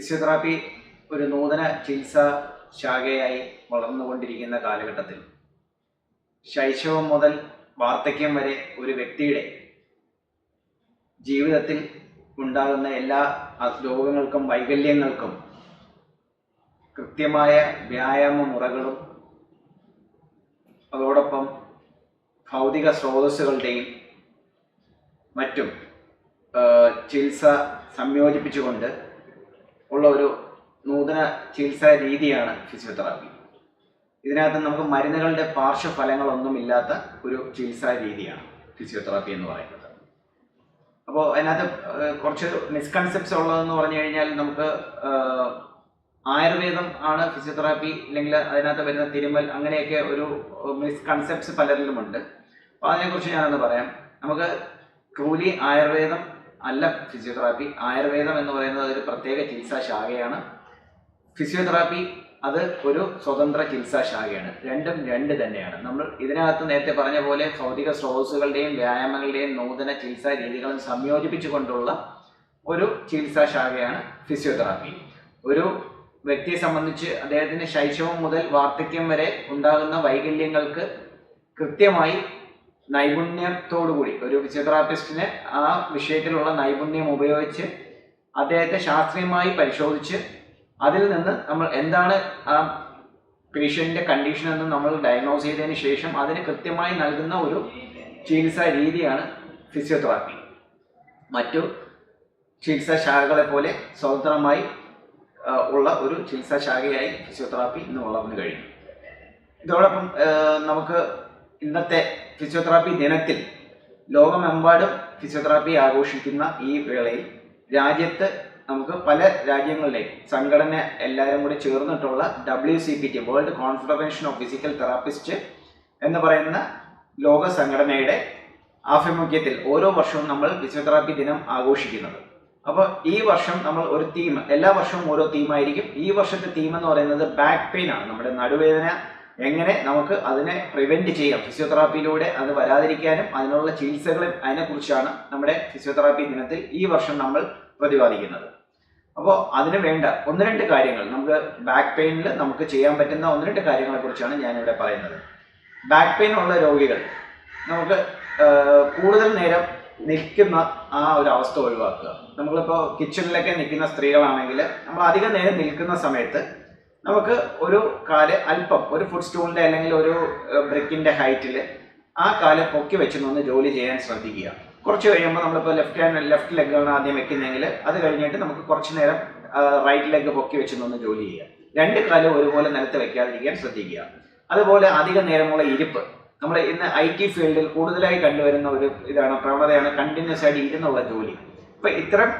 Physiotherapy ഒരു നൂതന ചികിത്സാ ശാഖയായി വളർന്നുകൊണ്ടിരിക്കുന്ന കാലഘട്ടത്തിൽ ശൈശവം മുതൽ വാർദ്ധക്യം വരെ ഒരു വ്യക്തിയുടെ ജീവിതത്തിൽ ഉണ്ടാകുന്ന എല്ലാ രോഗങ്ങൾക്കും വൈകല്യങ്ങൾക്കും കൃത്യമായ വ്യായാമ മുറകളും അതോടൊപ്പം ഭൗതിക സ്രോതസ്സുകളുടെയും മറ്റും ചികിത്സ സംയോജിപ്പിച്ചുകൊണ്ട് ഉള്ള ഒരു നൂതന ചികിത്സാ രീതിയാണ് ഫിസിയോതെറാപ്പി. ഇതിനകത്ത് നമുക്ക് മരുന്നുകളുടെ പാർശ്വഫലങ്ങളൊന്നുമില്ലാത്ത ഒരു ചികിത്സാ രീതിയാണ് ഫിസിയോതെറാപ്പി എന്ന് പറയുന്നത്. അപ്പോൾ അതിനകത്ത് കുറച്ച് മിസ്കൺസെപ്റ്റ്സ് ഉള്ളതെന്ന് പറഞ്ഞു കഴിഞ്ഞാൽ നമുക്ക് ആയുർവേദം ആണ് ഫിസിയോതെറാപ്പി, അല്ലെങ്കിൽ അതിനകത്ത് വരുന്ന തിരുമൽ, അങ്ങനെയൊക്കെ ഒരു മിസ്കൺസെപ്റ്റ്സ് പലരിലുമുണ്ട്. അപ്പോൾ അതിനെക്കുറിച്ച് ഞാനൊന്ന് പറയാം. നമുക്ക് ട്രൂലി ആയുർവേദം അല്ല ഫിസിയോതെറാപ്പി. ആയുർവേദം എന്ന് പറയുന്നത് ഒരു പ്രത്യേക ചികിത്സാ ശാഖയാണ്. ഫിസിയോതെറാപ്പി അത് ഒരു സ്വതന്ത്ര ചികിത്സാ ശാഖയാണ്. രണ്ടും രണ്ട് തന്നെയാണ്. നമ്മൾ ഇതിനകത്ത് നേരത്തെ പറഞ്ഞ പോലെ ഭൗതിക സ്രോതസ്സുകളുടെയും വ്യായാമങ്ങളുടെയും നൂതന ചികിത്സാ രീതികളും സംയോജിപ്പിച്ചുകൊണ്ടുള്ള ഒരു ചികിത്സാ ശാഖയാണ് ഫിസിയോതെറാപ്പി. ഒരു വ്യക്തിയെ സംബന്ധിച്ച് അദ്ദേഹത്തിന് ശൈശവം മുതൽ വാർദ്ധക്യം വരെ ഉണ്ടാകുന്ന വൈകല്യങ്ങൾക്ക് കൃത്യമായി നൈപുണ്യത്തോടുകൂടി ഒരു ഫിസിയോതെറാപ്പിസ്റ്റിന് ആ വിഷയത്തിലുള്ള നൈപുണ്യം ഉപയോഗിച്ച് അദ്ദേഹത്തെ ശാസ്ത്രീയമായി പരിശോധിച്ച് അതിൽ നിന്ന് നമ്മൾ എന്താണ് ആ പേഷ്യൻ്റെ കണ്ടീഷൻ എന്ന് നമ്മൾ ഡയഗ്നോസ് ചെയ്തതിന് ശേഷം അതിന് കൃത്യമായി നൽകുന്ന ഒരു ചികിത്സാ രീതിയാണ് ഫിസിയോതെറാപ്പി. മറ്റു ചികിത്സാ ശാഖകളെ പോലെ സ്വതന്ത്രമായി ഉള്ള ഒരു ചികിത്സാ ശാഖയായി ഫിസിയോതെറാപ്പി ഇന്ന് വളർന്നു കഴിഞ്ഞു. ഇതോടൊപ്പം നമുക്ക് ഇന്നത്തെ ഫിസിയോതെറാപ്പി ദിനത്തിൽ ലോകമെമ്പാടും ഫിസിയോതെറാപ്പി ആഘോഷിക്കുന്ന ഈ വേളയിൽ രാജ്യത്ത് നമുക്ക് പല രാജ്യങ്ങളിലെയും സംഘടന എല്ലാവരും കൂടി ചേർന്നിട്ടുള്ള WCPT, world confederation of physical therapist എന്ന് പറയുന്ന ലോക സംഘടനയുടെ ആഭിമുഖ്യത്തിൽ ഓരോ വർഷവും നമ്മൾ ഫിസിയോതെറാപ്പി ദിനം ആഘോഷിക്കുന്നത്. അപ്പോൾ ഈ വർഷം നമ്മൾ ഒരു തീം, എല്ലാ വർഷവും ഓരോ തീമായിരിക്കും. ഈ വർഷത്തെ തീം എന്ന് പറയുന്നത് ബാക്ക് പെയിൻ ആണ്. നമ്മുടെ നടുവേദന എങ്ങനെ നമുക്ക് അതിനെ പ്രിവെന്റ് ചെയ്യാം, ഫിസിയോതെറാപ്പിയിലൂടെ അത് വരാതിരിക്കാനും അതിനുള്ള ചികിത്സകളും അതിനെക്കുറിച്ചാണ് നമ്മുടെ ഫിസിയോതെറാപ്പി ദിനത്തിൽ ഈ വർഷം നമ്മൾ പ്രതിപാദിക്കുന്നത്. അപ്പോൾ അതിന് വേണ്ട ഒന്ന് രണ്ട് കാര്യങ്ങൾ, നമുക്ക് ബാക്ക് പെയിനിൽ നമുക്ക് ചെയ്യാൻ പറ്റുന്ന ഒന്ന് രണ്ട് കാര്യങ്ങളെ കുറിച്ചാണ് ഞാനിവിടെ പറയുന്നത്. ബാക്ക് പെയിൻ ഉള്ള രോഗികൾ നമുക്ക് കൂടുതൽ നേരം നിൽക്കുന്ന ആ ഒരു അവസ്ഥ ഒഴിവാക്കുക. നമ്മളിപ്പോൾ കിച്ചണിലൊക്കെ നിൽക്കുന്ന സ്ത്രീകളാണെങ്കിൽ നമ്മൾ അധികം നേരം നിൽക്കുന്ന സമയത്ത് നമുക്ക് ഒരു കാല് അല്പം ഒരു ഫുഡ് സ്റ്റൂളിൻ്റെ അല്ലെങ്കിൽ ഒരു ബ്രിക്കിൻ്റെ ഹൈറ്റിൽ ആ കാല് പൊക്കി വെച്ചൊന്ന് ജോലി ചെയ്യാൻ ശ്രദ്ധിക്കുക. കുറച്ച് കഴിയുമ്പോൾ നമ്മളിപ്പോൾ ലെഫ്റ്റ് ലെഗാണ് ആദ്യം വെക്കുന്നതെങ്കിൽ അത് കഴിഞ്ഞിട്ട് നമുക്ക് കുറച്ച് നേരം റൈറ്റ് ലെഗ് പൊക്കി വെച്ചൊന്ന് ജോലി ചെയ്യുക. രണ്ട് കാലും ഒരുപോലെ നിലത്ത് വെക്കാതിരിക്കാൻ ശ്രദ്ധിക്കുക. അതുപോലെ അധിക നേരമുള്ള ഇരിപ്പ്, നമ്മൾ ഇന്ന് IT ഫീൽഡിൽ കൂടുതലായി കണ്ടുവരുന്ന ഒരു പ്രവണതയാണ് കണ്ടിന്യൂസ് ആയിട്ട് ഇരുന്നുള്ള ജോലി. അപ്പോൾ ഇത്തരം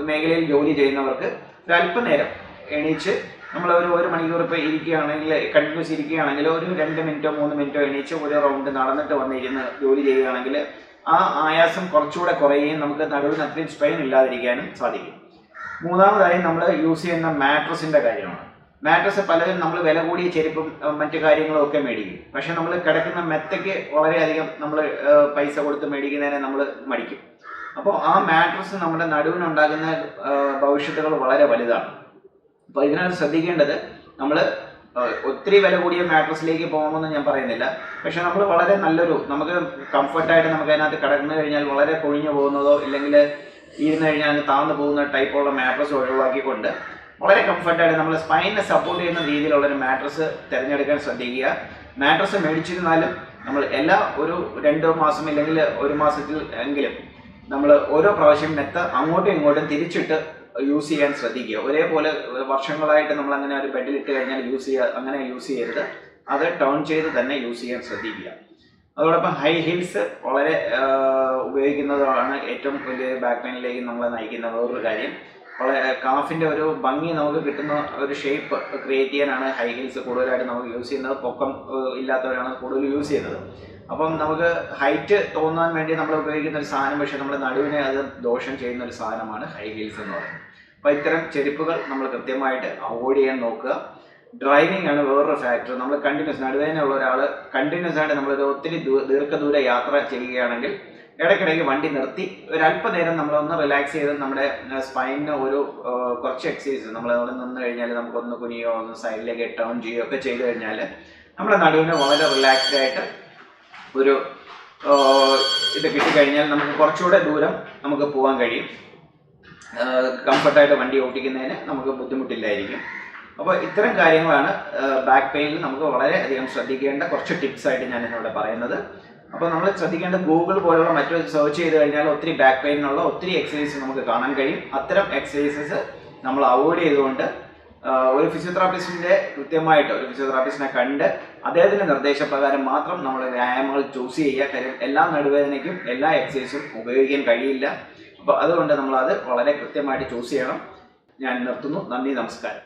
മേഖലയിൽ ജോലി ചെയ്യുന്നവർക്ക് ഒരല്പനേരം എണീച്ച് നമ്മൾ ഒരു മണിക്കൂർ ഇപ്പോൾ ഇരിക്കുകയാണെങ്കിൽ, കണ്ടിന്യൂസ് ഇരിക്കുകയാണെങ്കിൽ ഒരു 2 മിനിറ്റോ 3 മിനിറ്റോ എണീച്ച് ഒരു റൗണ്ട് നടന്നിട്ട് വന്നിരുന്ന് ജോലി ചെയ്യുകയാണെങ്കിൽ ആ ആയാസം കുറച്ചുകൂടെ കുറയുകയും നമുക്ക് നടുവിന് അത്രയും സ്ട്രെയിൻ ഇല്ലാതിരിക്കാനും സാധിക്കും. മൂന്നാമതായി നമ്മൾ യൂസ് ചെയ്യുന്ന മാട്രസിൻ്റെ കാര്യമാണ്. മാട്രസ് പലരും നമ്മൾ വില കൂടിയ ചെരുപ്പും മറ്റു കാര്യങ്ങളും ഒക്കെ മേടിക്കും. പക്ഷെ നമ്മൾ കിടക്കുന്ന മെത്തയ്ക്ക് വളരെയധികം നമ്മൾ പൈസ കൊടുത്ത് മേടിക്കുന്നതിനെ നമ്മൾ മടിക്കും. അപ്പോൾ ആ മാട്രസ് നമ്മുടെ നടുവിനുണ്ടാകുന്ന ഭവിഷ്യത്തുകൾ വളരെ വലുതാണ്. അപ്പോൾ ഇതിനകത്ത് ശ്രദ്ധിക്കേണ്ടത്, നമ്മൾ ഒത്തിരി വില കൂടിയ മാട്രസിലേക്ക് പോകണമെന്ന് ഞാൻ പറയുന്നില്ല. പക്ഷെ നമ്മൾ വളരെ നല്ലൊരു, നമുക്ക് കംഫർട്ടായിട്ട് നമുക്ക് അതിനകത്ത് കിടന്നു കഴിഞ്ഞാൽ വളരെ പൊഴിഞ്ഞു പോകുന്നതോ ഇല്ലെങ്കിൽ ഇരുന്ന് കഴിഞ്ഞാൽ താഴ്ന്നു പോകുന്ന ടൈപ്പുള്ള മാട്രസ് ഒഴിവാക്കിക്കൊണ്ട് വളരെ കംഫർട്ടായിട്ട് നമ്മൾ സ്പൈനിനെ സപ്പോർട്ട് ചെയ്യുന്ന രീതിയിലുള്ളൊരു മാട്രസ് തിരഞ്ഞെടുക്കാൻ ശ്രദ്ധിക്കുക. മാട്രസ് മേടിച്ചിരുന്നാലും നമ്മൾ ഒരു 2 മാസം ഇല്ലെങ്കിൽ 1 മാസത്തിൽ എങ്കിലും നമ്മൾ ഓരോ പ്രാവശ്യം മെത്ത അങ്ങോട്ടും ഇങ്ങോട്ടും തിരിച്ചിട്ട് യൂസ് ചെയ്യാൻ ശ്രദ്ധിക്കുക. ഒരേപോലെ വർഷങ്ങളായിട്ട് നമ്മൾ അങ്ങനെ ഒരു ബെഡിലിട്ട് കഴിഞ്ഞാൽ അങ്ങനെ യൂസ് ചെയ്യരുത്. അത് ടേൺ ചെയ്ത് തന്നെ യൂസ് ചെയ്യാൻ ശ്രദ്ധിക്കുക. അതോടൊപ്പം ഹൈ ഹീൽസ് വളരെ ഉപയോഗിക്കുന്നതാണ് ഏറ്റവും വലിയ ബാക്ക് പെയിനിലേക്ക് നമ്മളെ നയിക്കുന്ന വേറൊരു കാര്യം. കാഫിൻ്റെ ഒരു ഭംഗി നമുക്ക് കിട്ടുന്ന ഒരു ഷേപ്പ് ക്രിയേറ്റ് ചെയ്യാനാണ് ഹൈ ഹീൽസ് കൂടുതലായിട്ട് നമുക്ക് യൂസ് ചെയ്യുന്നത്. പൊക്കം ഇല്ലാത്തവരാണ് കൂടുതൽ യൂസ് ചെയ്യുന്നത്. അപ്പം നമുക്ക് ഹൈറ്റ് തോന്നാൻ വേണ്ടി നമ്മൾ ഉപയോഗിക്കുന്ന ഒരു സാധനം, പക്ഷേ നമ്മുടെ നടുവിനെ അത് ദോഷം ചെയ്യുന്ന ഒരു സാധനമാണ് ഹൈ ഹീൽസ് എന്ന് പറയുന്നത്. അപ്പോൾ ഇത്തരം ചെരുപ്പുകൾ നമ്മൾ കൃത്യമായിട്ട് അവോയ്ഡ് ചെയ്യാൻ നോക്കുക. ഡ്രൈവിംഗ് ആണ് വേറൊരു ഫാക്ടർ. നമ്മൾ നടുവേദന ഉള്ള ഒരാൾ കണ്ടിന്യൂസ് ആയിട്ട് നമ്മളൊരു ഒത്തിരി ദീർഘദൂര യാത്ര ചെയ്യുകയാണെങ്കിൽ ഇടയ്ക്കിടയ്ക്ക് വണ്ടി നിർത്തി ഒരല്പനേരം നമ്മളൊന്ന് റിലാക്സ് ചെയ്ത് നമ്മുടെ സ്പൈനിന് ഒരു കുറച്ച് എക്സസൈസ് നമ്മൾ അവിടെ നിന്ന് കഴിഞ്ഞാൽ നമുക്കൊന്ന് കുനിയോ ഒന്ന് സൈഡിലേക്ക് ടേൺ ചെയ്യുകയോ ഒക്കെ ചെയ്ത് കഴിഞ്ഞാൽ നമ്മുടെ നടുവിന് വളരെ റിലാക്സ്ഡ് ആയിട്ട് ഒരു ഇത് കിട്ടിക്കഴിഞ്ഞാൽ നമുക്ക് കുറച്ചുകൂടെ ദൂരം നമുക്ക് പോകാൻ കഴിയും. കംഫർട്ടായിട്ട് വണ്ടി ഓടിക്കുന്നതിന് നമുക്ക് ബുദ്ധിമുട്ടില്ലായിരിക്കും. അപ്പോൾ ഇത്തരം കാര്യങ്ങളാണ് ബാക്ക് പെയിനിൽ നമുക്ക് വളരെയധികം ശ്രദ്ധിക്കേണ്ട കുറച്ച് ടിപ്സ് ആയിട്ട് ഞാൻ ഇന്നിവിടെ പറയുന്നത്. അപ്പോൾ നമ്മൾ ശ്രദ്ധിക്കേണ്ട ഗൂഗിൾ പോലുള്ള മറ്റൊരു സെർച്ച് ചെയ്ത് കഴിഞ്ഞാൽ ഒത്തിരി ബാക്ക് പെയിനുള്ള ഒത്തിരി എക്സസൈസ് നമുക്ക് കാണാൻ കഴിയും. അത്തരം എക്സസൈസസ് നമ്മൾ അവോയ്ഡ് ചെയ്തുകൊണ്ട് ഒരു ഫിസിയോതെറാപ്പിസ്റ്റിൻ്റെ കൃത്യമായിട്ട് ഒരു ഫിസിയോതെറാപ്പിസ്റ്റിനെ കണ്ട് അദ്ദേഹത്തിൻ്റെ നിർദ്ദേശപ്രകാരം മാത്രം നമ്മൾ വ്യായാമങ്ങൾ ചൂസ് ചെയ്യുക. കാര്യം എല്ലാ നടുവേദനയ്ക്കും എല്ലാ എക്സസൈസും ഉപയോഗിക്കാൻ കഴിയില്ല. അപ്പോൾ അതുകൊണ്ട് നമ്മളത് വളരെ കൃത്യമായിട്ട് ചൂസ് ചെയ്യണം. ഞാൻ നിർത്തുന്നു. നന്ദി, നമസ്കാരം.